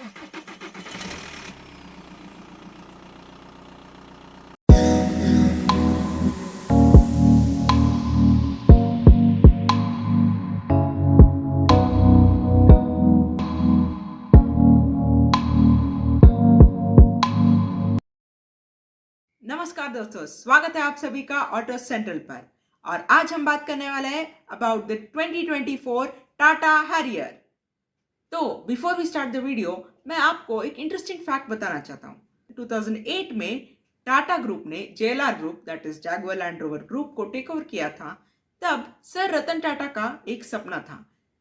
नमस्कार दोस्तों, स्वागत है आप सभी का ऑटो सेंट्रल पर। और आज हम बात करने वाले हैं अबाउट द 2024 टाटा हैरियर। तो before we start the video, मैं आपको एक इंटरेस्टिंग फैक्ट बताना चाहता हूँ। 2008 में टाटा ग्रुप ने JLR group, that is Jaguar land rover group को टेक ओवर किया था। तब सर रतन टाटा का एक सपना था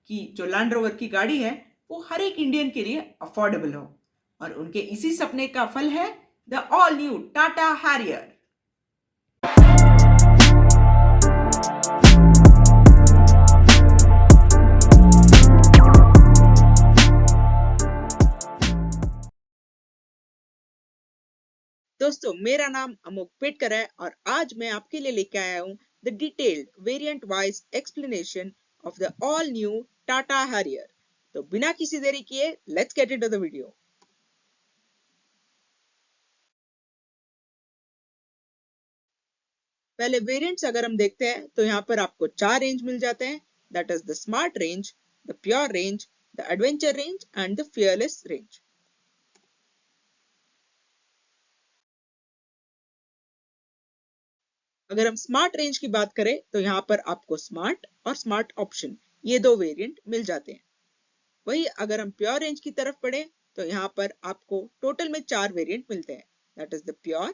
कि जो लैंड रोवर की गाड़ी है वो हर एक इंडियन के लिए अफोर्डेबल हो, और उनके इसी सपने का फल है the all new Tata Harrier. दोस्तों, मेरा नाम अमोक पेटकर है और आज मैं आपके लिए लेके आया हूँ the detailed variant wise explanation of the all new Tata Harrier. तो बिना किसी देरी किए let's get into the video. पहले वेरिएंट्स अगर हम देखते हैं तो यहाँ पर आपको 4 रेंज मिल जाते हैं, that is the smart range, the pure range, the adventure range and the fearless range. अगर हम स्मार्ट रेंज की बात करें तो यहाँ पर आपको स्मार्ट और स्मार्ट ऑप्शन, ये दो वेरिएंट मिल जाते हैं। वही अगर हम प्योर रेंज की तरफ पढ़े तो यहाँ पर आपको टोटल में 4 वेरिएंट मिलते हैं, that is the pure,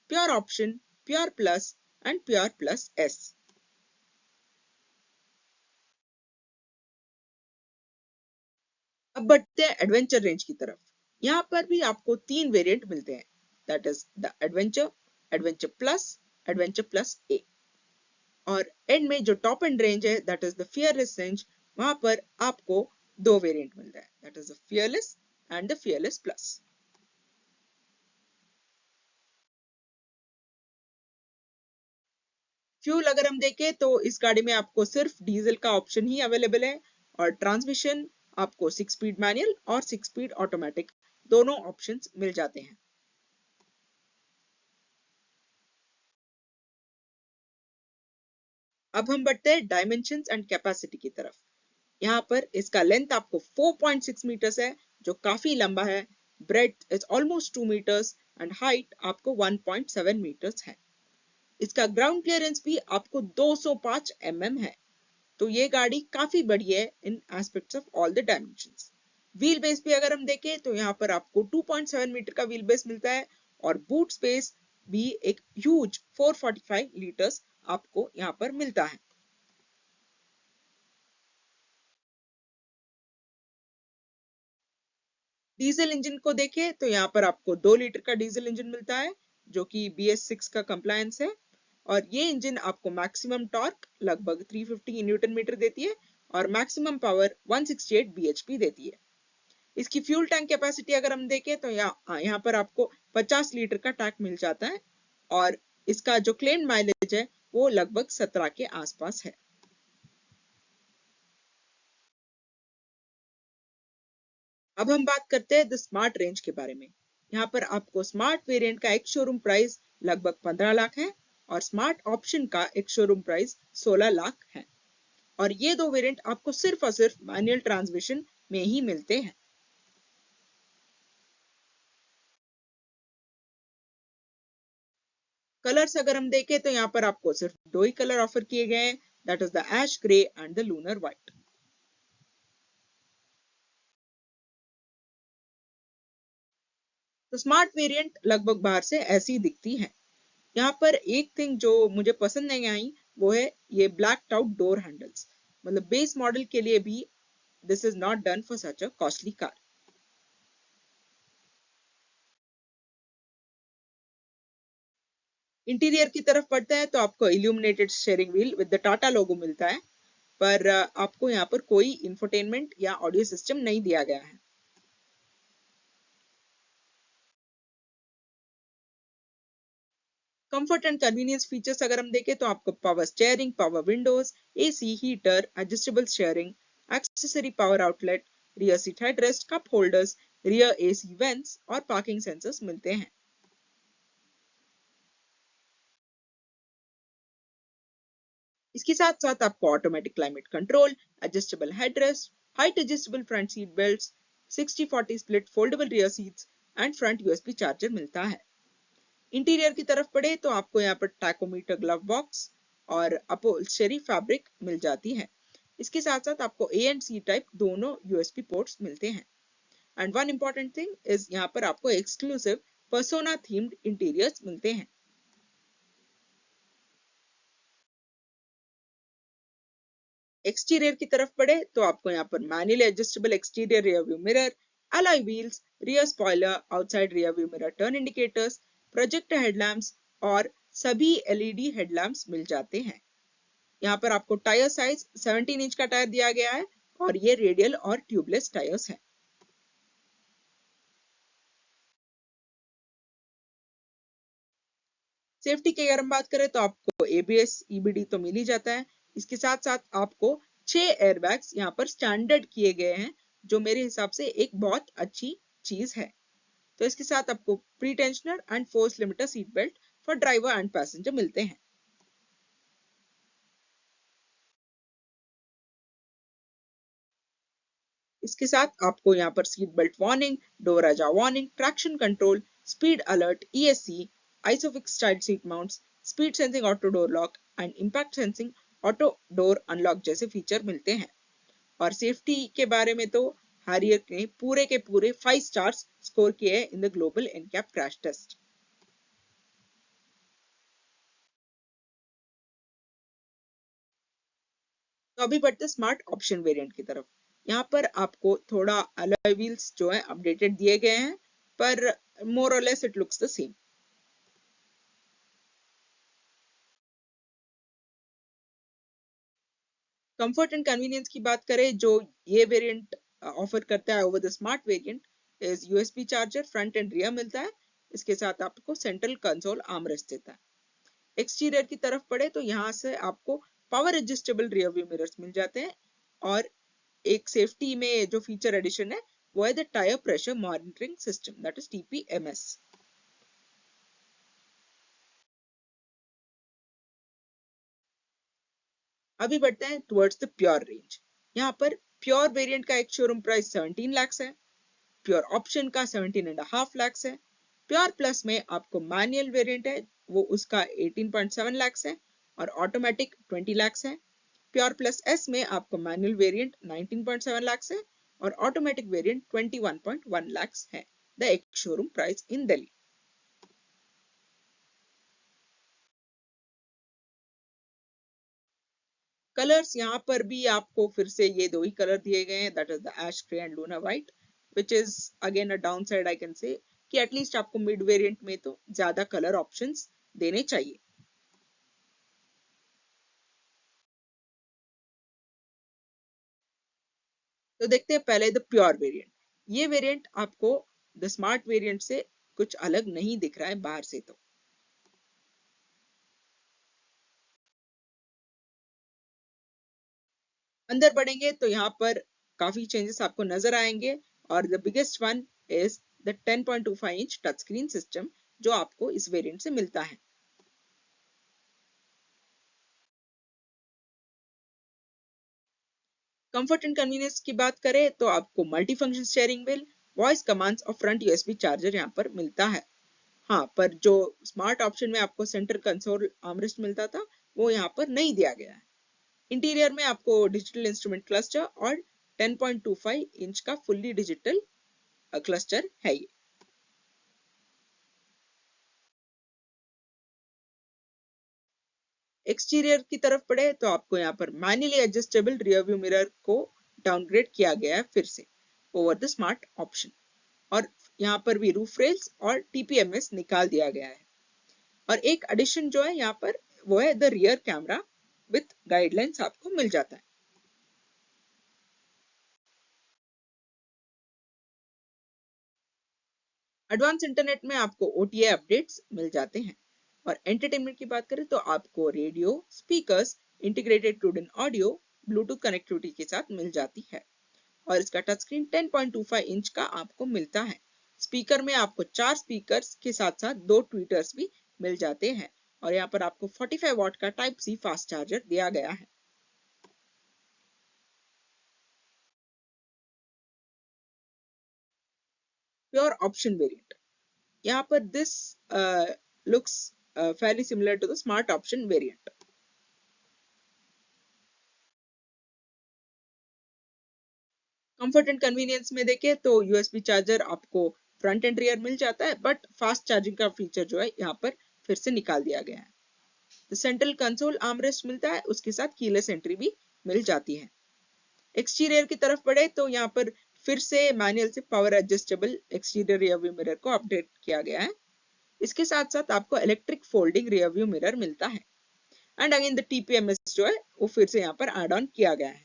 pure option, pure plus and pure plus S. अब बढ़ते हैं एडवेंचर रेंज की तरफ। यहाँ पर भी आपको 3 वेरिएंट मिलते हैं, that is the adventure, adventure plus A. और एंड में जो टॉप एंड रेंज है, that is the fearless range, वहां पर आपको 2 वेरिएंट मिलता है, that is the fearless and the fearless plus. Fuel अगर हम देखें तो इस गाड़ी में आपको सिर्फ डीजल का ऑप्शन ही अवेलेबल है, और ट्रांसमिशन आपको 6 स्पीड मैनुअल और 6 स्पीड ऑटोमेटिक दोनों ऑप्शंस मिल जाते हैं। अब हम बढ़ते हैं डायमेंशंस एंड कैपेसिटी की तरफ। यहाँ पर इसका लेंथ आपको 4.6 मीटर्स है, जो काफी लंबा है। Breadth is almost 2 metres and height आपको 1.7 मीटर्स है। इसका ग्राउंड क्लियरेंस भी आपको 205 है। तो ये गाड़ी काफी बड़ी है in aspects of all the dimensions. Wheel base भी अगर हम देखें तो यहाँ पर आपको 2.7 मीटर का व्हील बेस मिलता है, और बूट स्पेस भी एक ह्यूज 445 लीटर्स आपको यहाँ पर मिलता है। डीजल इंजन को देखें तो यहाँ पर आपको 2 लीटर का डीजल इंजन मिलता है, जो कि BS6 का कंप्लायंस है। और ये इंजन आपको मैक्सिमम टॉर्क लगभग 350 न्यूटन मीटर देती है, और मैक्सिमम पावर 168 bhp देती है। इसकी फ्यूल टैंक कैपेसिटी अगर हम देखें तो यहाँ पर आपको 50 लीटर का टैंक मिल जाता है, और इसका जो क्लेम माइलेज है वो लगभग 17 के आसपास है। अब हम बात करते हैं द स्मार्ट रेंज के बारे में। यहाँ पर आपको स्मार्ट वेरिएंट का एक शोरूम प्राइस लगभग 15 लाख है, और स्मार्ट ऑप्शन का एक शोरूम प्राइस 16 लाख है। और ये दो वेरिएंट आपको सिर्फ और सिर्फ मैनुअल ट्रांसमिशन में ही मिलते हैं। कलर्स अगर हम देखें तो यहाँ पर आपको सिर्फ 2 ही कलर ऑफर किए गए हैं, that is the ash grey and the lunar white. तो स्मार्ट वेरिएंट लगभग बाहर से ऐसी दिखती है। यहाँ पर एक थिंग जो मुझे पसंद नहीं आई वो है ये ब्लैक आउट डोर हैंडल्स। मतलब बेस मॉडल के लिए भी this is not done for such a costly car. Interior की तरफ बढ़ते हैं तो आपको illuminated steering wheel with the Tata logo मिलता है, पर आपको यहाँ पर कोई इंफोटेनमेंट या ऑडियो सिस्टम नहीं दिया गया है। कंफर्ट एंड कन्वीनियंस फीचर्स अगर हम देखें तो आपको power steering, power Windows, AC, heater, adjustable steering, accessory power outlet, rear seat headrest, cup holders, rear AC vents और पार्किंग सेंसर्स मिलते हैं। इसके साथ साथ आपको automatic climate control, adjustable headrest, height adjustable front seat belts, 60-40 split foldable rear seats and front USB charger मिलता है। Interior की तरफ पढ़े तो आपको यहाँ पर टैकोमीटर ग्लव बॉक्स और अपहोल्स्टरी फैब्रिक मिल जाती है। इसके साथ साथ आपको ए एंड सी टाइप दोनों यूएसबी पोर्ट्स मिलते हैं। And one important thing is यहाँ पर आपको एक्सक्लूसिव पर्सोना थीम्ड इंटीरियर्स मिलते हैं। एक्सटीरियर की तरफ पढ़े तो आपको यहाँ पर manually adjustable exterior rear view mirror, alloy wheels, rear spoiler, outside rear view mirror turn indicators, projector headlamps और सभी एलईडी हेडलैम्प्स मिल जाते हैं। यहाँ पर आपको टायर साइज 17 इंच का टायर दिया गया है और ये रेडियल और ट्यूबलेस टायर्स हैं। सेफ्टी की अगर हम बात करें तो आपको एबीएस ईबीडी तो मिल ही जाता है। इसके साथ साथ आपको 6 एयरबैग्स यहाँ पर स्टैंडर्ड किए गए हैं, जो मेरे हिसाब से एक बहुत अच्छी चीज है। तो इसके साथ आपको pretensioner and force limiter seat belt for driver and passenger मिलते हैं। इसके साथ आपको यहाँ पर seat belt warning, door ajar warning, traction control, speed alert, ESC, isofix child seat mounts, speed sensing auto door lock and impact sensing auto door unlock जैसे feature मिलते हैं। और सेफ्टी के बारे में तो हैरियर ने पूरे के पूरे 5 स्टार्स स्कोर किए हैं in the global NCAP crash test. तो अभी बढ़ते स्मार्ट ऑप्शन वेरिएंट की तरफ। यहाँ पर आपको थोड़ा अलॉय व्हील्स जो है अपडेटेड दिए गए हैं, पर मोर और less it looks the same. Comfort and convenience की बात करें, जो ये वेरिएंट ऑफर करता है over the smart variant is USB charger front and rear मिलता है। इसके साथ आपको सेंट्रल कंसोल आर्मरेस्ट देता है। एक्सटीरियर की तरफ पड़े तो यहाँ से आपको power adjustable rear view mirrors मिल जाते हैं और एक सेफ्टी में जो फीचर एडिशन है वो है the tyre pressure monitoring system, that is TPMS. अभी बढ़ते हैं टुवर्ड्स द प्योर रेंज। यहाँ पर प्योर वेरिएंट का एक शोरूम प्राइस 17 लाख है, प्योर ऑप्शन का 17.5 लाख है, प्योर प्लस में आपको मैनुअल वेरिएंट है वो उसका 18.7 लाख है और ऑटोमेटिक 20 लाख है। प्योर प्लस एस में आपको मैनुअल वेरिएंट 19.7 लाख है और ऑटोमेटिक वेरिएंट 21.1 लाख है। द एक showroom price in Delhi. Colours यहाँ पर भी आपको फिर से ये दो ही कलर दिए गए हैं, that is the ash grey and luna white, which is again a down side I can say कि एटलीस्ट आपको मिड वेरिएंट में तो ज्यादा कलर ऑप्शंस देने चाहिए। तो देखते हैं पहले द प्योर वेरिएंट। ये वेरिएंट आपको द स्मार्ट वेरिएंट से कुछ अलग नहीं दिख रहा है बाहर से। तो अंदर बढ़ेंगे तो यहाँ पर काफी चेंजेस आपको नजर आएंगे और the biggest one is the 10.25 inch touch screen system जो आपको इस वेरिएंट से मिलता है। कंफर्ट एंड कन्वीनियंस की बात करें तो आपको multi function steering wheel, voice commands और फ्रंट यूएसबी चार्जर यहाँ पर मिलता है। हाँ, पर जो स्मार्ट ऑप्शन में आपको सेंटर कंसोल आर्मरेस्ट मिलता था वो यहाँ पर नहीं दिया गया है। इंटीरियर में आपको डिजिटल इंस्ट्रूमेंट क्लस्टर और 10.25 इंच का फुल्ली डिजिटल क्लस्टर है ये। एक्सटीरियर की तरफ पड़े तो आपको यहाँ पर manually adjustable rear view mirror को डाउनग्रेड किया गया है फिर से ओवर द स्मार्ट ऑप्शन, और यहाँ पर भी रूफ रेल्स और टीपीएमएस निकाल दिया गया है। और एक एडिशन जो है यहाँ पर वो है the rear camera with guidelines आपको मिल जाता है। एडवांस इंटरनेट में आपको ओटीए अपडेट्स मिल जाते हैं। और एंटरटेनमेंट की बात करें तो आपको radio, speakers, integrated two din audio, Bluetooth connectivity के साथ मिल जाती है। और इसका टच स्क्रीन 10.25 इंच का आपको मिलता है। स्पीकर में आपको 4 स्पीकर्स के साथ साथ 2 ट्वीटर्स भी मिल जाते हैं और यहाँ पर आपको 45 वॉट का टाइप सी फास्ट चार्जर दिया गया है। प्योर ऑप्शन वेरिएंट, यहाँ पर this looks fairly similar to the smart option variant. Comfort and convenience में देखें तो यूएसबी चार्जर आपको फ्रंट एंड रियर मिल जाता है, बट फास्ट चार्जिंग का फीचर जो है यहाँ पर फिर से निकाल दिया गया है। सेंट्रल कंसोल आर्मरेस्ट मिलता है, उसके साथ कीलेस एंट्री भी मिल जाती है। एक्सटीरियर की तरफ बढ़े तो यहाँ पर फिर से मैनुअल से power adjustable exterior rear view mirror को अपडेट किया गया है। इसके साथ साथ आपको electric folding rear view mirror मिलता है एंड अगेन द टीपीएमएस जो है वो फिर से यहाँ पर ऐड ऑन किया गया है।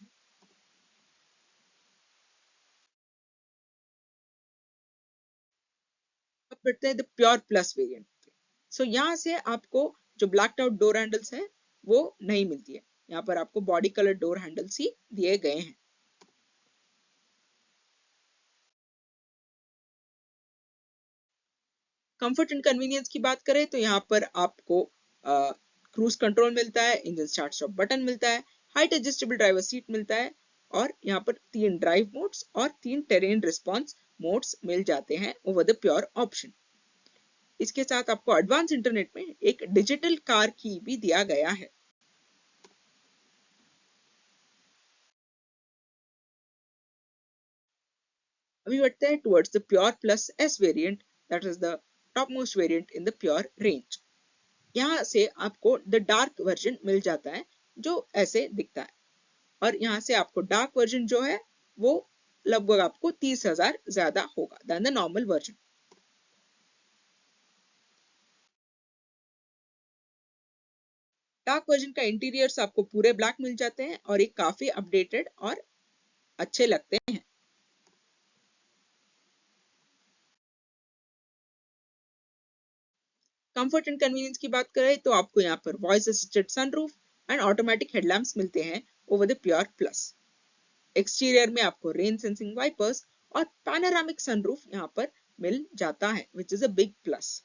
अब बढ़ते हैं द प्योर प्लस वेरिएंट। सो यहाँ से आपको जो ब्लैक्ड आउट डोर हैंडल्स है वो नहीं मिलती है, यहाँ पर आपको बॉडी कलर डोर हैंडल्स ही दिए गए हैं। कंफर्ट एंड कन्वीनियंस की बात करें तो यहाँ पर आपको क्रूज कंट्रोल मिलता है, इंजन स्टार्ट स्टॉप बटन मिलता है, हाइट एडजस्टेबल ड्राइवर सीट मिलता है और यहाँ पर 3 ड्राइव मोड्स और 3 टेरेन रिस्पॉन्स मोड्स मिल जाते हैं ओवर द प्योर ऑप्शन। इसके साथ आपको एडवांस इंटरनेट में एक डिजिटल कार की भी दिया गया है। अभी बढ़ते हैं towards the pure plus S variant, that is the top most variant in the pure range. यहाँ से आपको द डार्क वर्जन मिल जाता है जो ऐसे दिखता है और यहाँ से आपको डार्क वर्जन जो है वो लगभग आपको 30,000 ज्यादा होगा then the normal version. Dark version का इंटीरियर्स आपको पूरे ब्लैक मिल जाते हैं और ये काफी अपडेटेड और अच्छे लगते हैं। कंफर्ट एंड कन्वीनियंस की बात करें तो आपको यहाँ पर voice assisted sunroof and automatic headlamps मिलते हैं over the pure plus. Exterior में आपको रेन सेंसिंग वाइपर्स और पैनोरामिक सनरूफ यहाँ पर मिल जाता है which is a big plus.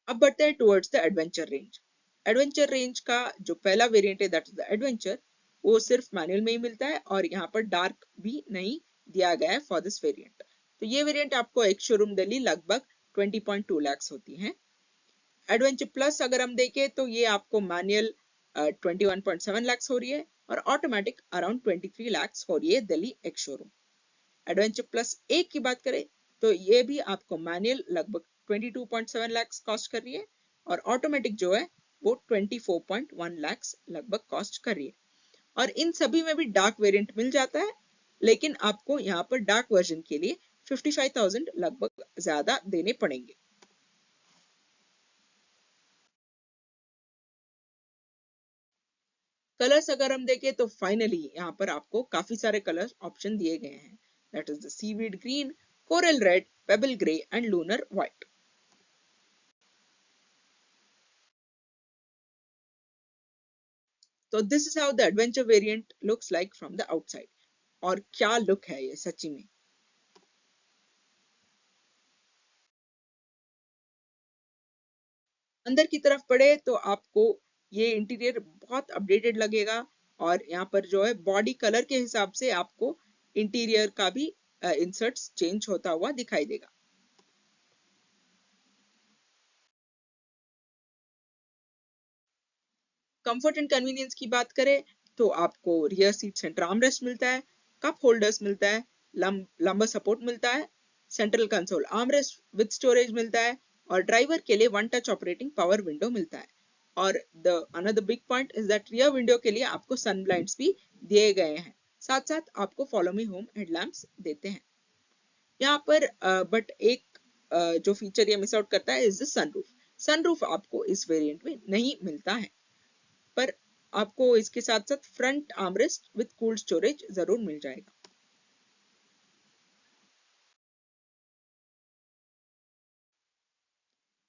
अब बढ़ते हैं towards the adventure range. Adventure range का जो पहला वेरिएंट है दैट इज द एडवेंचर, वो सिर्फ मैनुअल में ही मिलता है और यहाँ पर डार्क भी नहीं दिया गया है फॉर दिस वेरिएंट। तो ये वेरिएंट आपको एक शोरूम दिल्ली लगभग 20.2 लाख होती है। एडवेंचर प्लस अगर हम देखें तो ये आपको मैनुअल 21.7 लाख हो रही है और ऑटोमेटिक अराउंड 23 लाख हो रही है दिल्ली एक शोरूम। एडवेंचर प्लस एक की बात करें तो ये भी आपको मैनुअल लगभग 22.7 लाख कॉस्ट कर रही है और ऑटोमेटिक जो है वो 24.1 लाख लगभग कॉस्ट कर रही है। और इन सभी में भी डार्क वेरिएंट मिल जाता है, लेकिन आपको यहाँ पर डार्क वर्जन के लिए 55,000 लगभग ज्यादा देने पड़ेंगे। कलर्स अगर हम देखें तो फाइनली यहाँ पर आपको काफी सारे कलर ऑप्शन दिए गए हैं, that is the seaweed green, coral red, pebble grey and lunar white. तो this is how the adventure variant looks like from the outside. और क्या लुक है ये सच्ची में। अंदर की तरफ पड़े तो आपको ये इंटीरियर बहुत अपडेटेड लगेगा और यहाँ पर जो है बॉडी कलर के हिसाब से आपको इंटीरियर का भी इंसर्ट्स चेंज होता हुआ दिखाई देगा। कंफर्ट एंड कन्वीनियंस की बात करें तो आपको रियर सीट सेंटर आर्मरेस्ट मिलता है, कप होल्डर्स मिलता है, लंबा सपोर्ट मिलता है, central console armrest with storage मिलता है और ड्राइवर के लिए one touch operating power window मिलता है। और the another big point is that rear window के लिए आपको सन ब्लाइंड्स भी दिए गए हैं, साथ साथ आपको फॉलो मी होम हेडलैम्प्स देते हैं यहाँ पर। बट एक जो फीचर ये मिस आउट करता है इज द सनरूफ। सनरूफ आपको इस वेरिएंट में नहीं मिलता है, पर आपको इसके साथ साथ front armrest with cooled storage जरूर मिल जाएगा।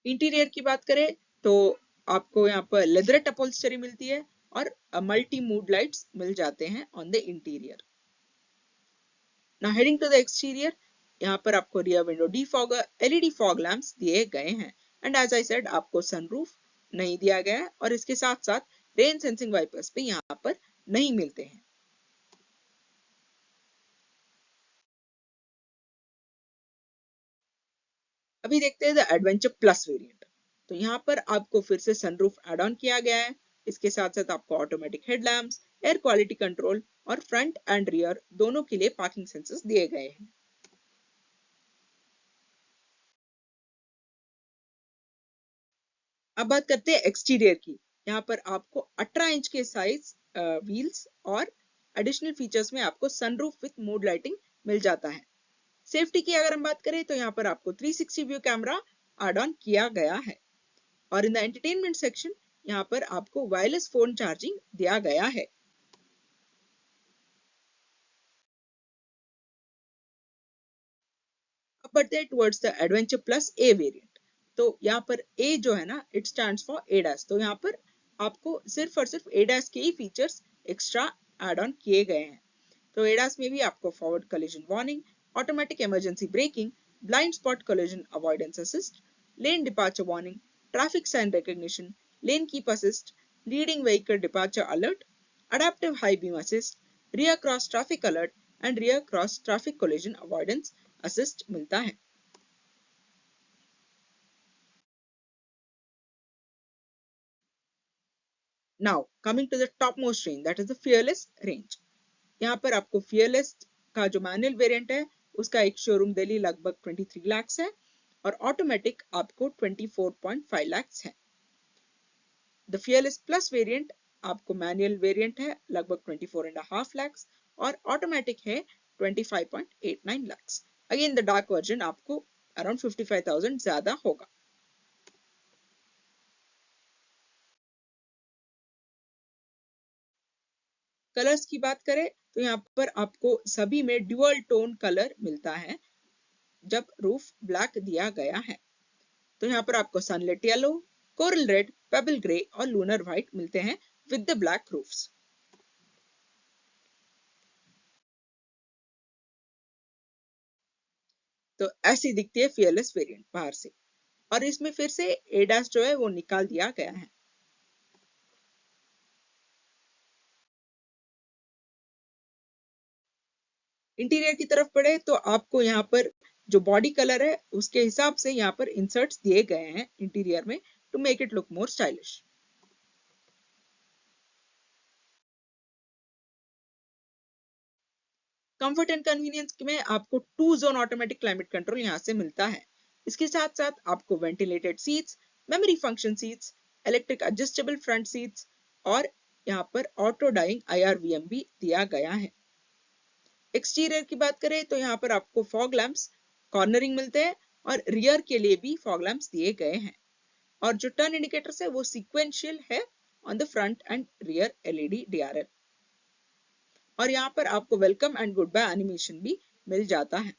इंटीरियर की बात करें तो आपको यहाँ पर लेदरेट अपहोल्स्टरी मिलती है और मल्टी मूड लाइट्स मिल जाते हैं on the interior. Now heading to the exterior, यहाँ पर आपको rear window defogger, LED fog lamps दिए गए हैं एंड एज आई सेड आपको सनरूफ नहीं दिया गया है और इसके साथ साथ रेन सेंसिंग वाइपर्स भी यहाँ पर नहीं मिलते हैं। अभी देखते हैं द एडवेंचर प्लस वेरिएंट। तो यहाँ पर आपको फिर से सनरूफ ऐड ऑन किया गया है, इसके साथ साथ आपको automatic headlamps, air quality control और फ्रंट एंड रियर दोनों के लिए पार्किंग सेंसर्स दिए गए हैं। अब बात करते हैं एक्सटीरियर की। यहाँ पर आपको 18 इंच के साइज व्हील्स और एडिशनल फीचर्स में आपको सनरूफ विथ मूड लाइटिंग मिल जाता है। सेफ्टी की अगर हम बात करें तो यहाँ पर आपको 360 व्यू कैमरा ऐड ऑन किया गया है और इन द एंटरटेनमेंट सेक्शन यहाँ पर आपको वायरलेस फोन चार्जिंग दिया गया है। अब बढ़ते हैं towards the adventure plus A variant. तो यहाँ पर ए जो है ना, इट स्टैंड्स फॉर एडास। तो यहाँ पर आपको सिर्फ और सिर्फ एडास के ही फीचर्स एक्स्ट्रा ऐड ऑन किए गए हैं। तो एडास में भी आपको forward collision warning, automatic emergency braking, blind spot collision avoidance assist, lane departure warning, traffic sign recognition, lane keep assist, leading vehicle departure alert, adaptive high beam assist, rear cross traffic alert and rear cross traffic collision avoidance assist मिलता है। Now coming to the topmost range, that is the fearless range. यहाँ पर आपको fearless का जो manual variant है उसका एक शोरूम वैल्यू लगभग 23 लाख है और ऑटोमेटिक आपको 24.5 लाख है। द fearless प्लस वेरिएंट आपको मैनुअल वेरिएंट है लगभग 24.5 लाख और ऑटोमेटिक है 25.89 lakh. Again the dark version आपको अराउंड 55,000 ज्यादा होगा। कलर्स की बात करें तो यहाँ पर आपको सभी में ड्यूअल टोन कलर मिलता है जब रूफ ब्लैक दिया गया है। तो यहाँ पर आपको sunlight yellow, coral red, pebble grey और लूनर व्हाइट मिलते हैं विद द ब्लैक रूफ्स। तो ऐसी दिखती है फियरलेस वेरिएंट बाहर से और इसमें फिर से एडास जो है वो निकाल दिया गया है। इंटीरियर की तरफ पढ़े तो आपको यहाँ पर जो बॉडी कलर है उसके हिसाब से यहाँ पर इंसर्ट्स दिए गए हैं इंटीरियर में to make it look more stylish. Comfort and convenience में आपको 2 जोन ऑटोमेटिक क्लाइमेट कंट्रोल यहाँ से मिलता है। इसके साथ साथ आपको ventilated seats, memory function seats, electric adjustable front seats और यहाँ पर ऑटो डाइंग IRVM भी दिया गया है। एक्सटीरियर की बात करें तो यहाँ पर आपको फॉग लैंप्स कॉर्नरिंग मिलते हैं और रियर के लिए भी फॉग लैंप्स दिए गए हैं और जो टर्न इंडिकेटर्स है वो सीक्वेंशियल है on the front and rear LED DRL और यहाँ पर आपको welcome and good bye animation भी मिल जाता है।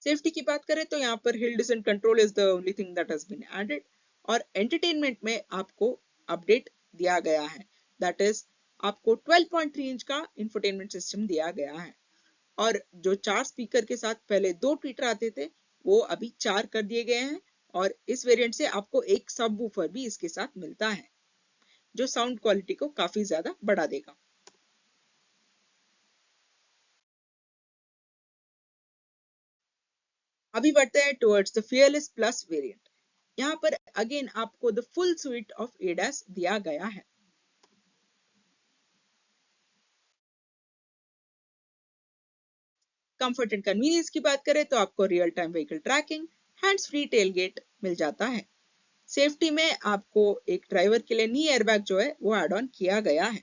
सेफ्टी की बात करें तो यहाँ पर hill descent control is the only thing that has been added और एंटरटेनमेंट में आपको अपडेट दिया गया है, दैट इज आपको 12.3 इंच का इंफोटेनमेंट सिस्टम दिया गया है और जो 4 स्पीकर के साथ पहले 2 ट्वीटर आते थे वो अभी 4 कर दिए गए हैं और इस वेरिएंट से आपको एक सबवूफर भी इसके साथ मिलता है जो साउंड क्वालिटी को काफी ज्यादा बढ़ा देगा। अभी बढ़ते हैं towards the fearless plus variant. यहाँ पर अगेन आपको the full sweet of ADAS दिया गया है। कंफर्ट एंड कन्वीनियंस की बात करें तो आपको real time vehicle tracking, hands free tailgate मिल जाता है। सेफ्टी में आपको एक ड्राइवर के लिए नी एयरबैग जो है वो एड ऑन किया गया है।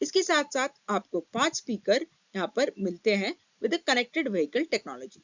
इसके साथ साथ आपको 5 स्पीकर यहाँ पर मिलते हैं with connected vehicle technology.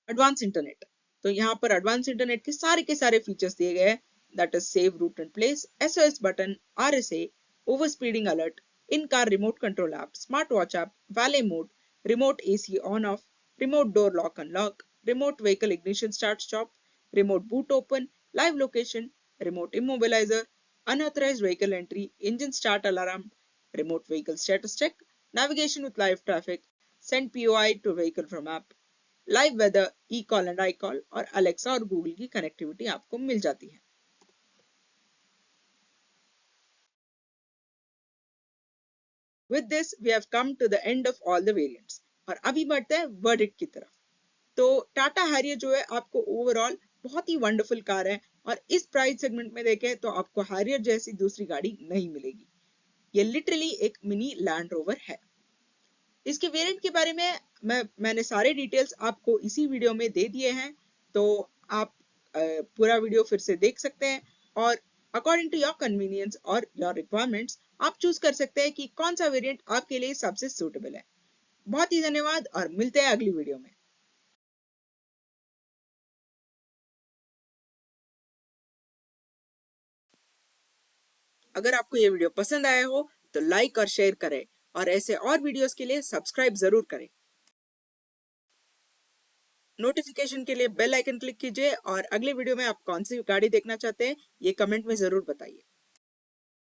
Advance internet, तो यहाँ पर एडवांस इंटरनेट के सारे फीचर्स दिए गए हैं, that is save route and place, SOS button, RSA, over speeding alert, in-car remote control app, smartwatch app, valet mode, remote AC on off, remote door lock unlock, remote vehicle ignition start stop, remote boot open, live location, remote immobilizer, unauthorized vehicle entry, engine start alarm, remote vehicle status check, navigation with live traffic, send POI to vehicle from app, live weather, E call and I call और Alexa और Google की connectivity आपको मिल जाती है। With this we have come to the end of all the variants और अभी बढ़ते हैं वर्डिक्ट की तरफ। तो टाटा हैरियर जो है आपको ओवरऑल बहुत ही वंडरफुल कार है और इस प्राइस सेगमेंट में देखें तो आपको हैरियर जैसी दूसरी गाड़ी नहीं मिलेगी। ये लिटरली एक मिनी लैंड रोवर है। इसके वेरिएंट के बारे में मैंने सारे डिटेल्स आपको इसी वीडियो में दे दिए हैं, तो आप पूरा वीडियो फिर से देख सकते हैं और अकॉर्डिंग टू योर कन्वीनियंस और योर रिक्वायरमेंट्स आप चूज कर सकते हैं कि कौन सा वेरिएंट आपके लिए सबसे सूटेबल है। बहुत ही धन्यवाद और मिलते हैं अगली वीडियो में। अगर आपको ये वीडियो पसंद आया हो तो लाइक और शेयर करें और ऐसे और वीडियोस के लिए सब्सक्राइब जरूर करें। नोटिफिकेशन के लिए बेल आइकन क्लिक कीजिए और अगले वीडियो में आप कौन सी गाड़ी देखना चाहते हैं ये कमेंट में जरूर बताइए।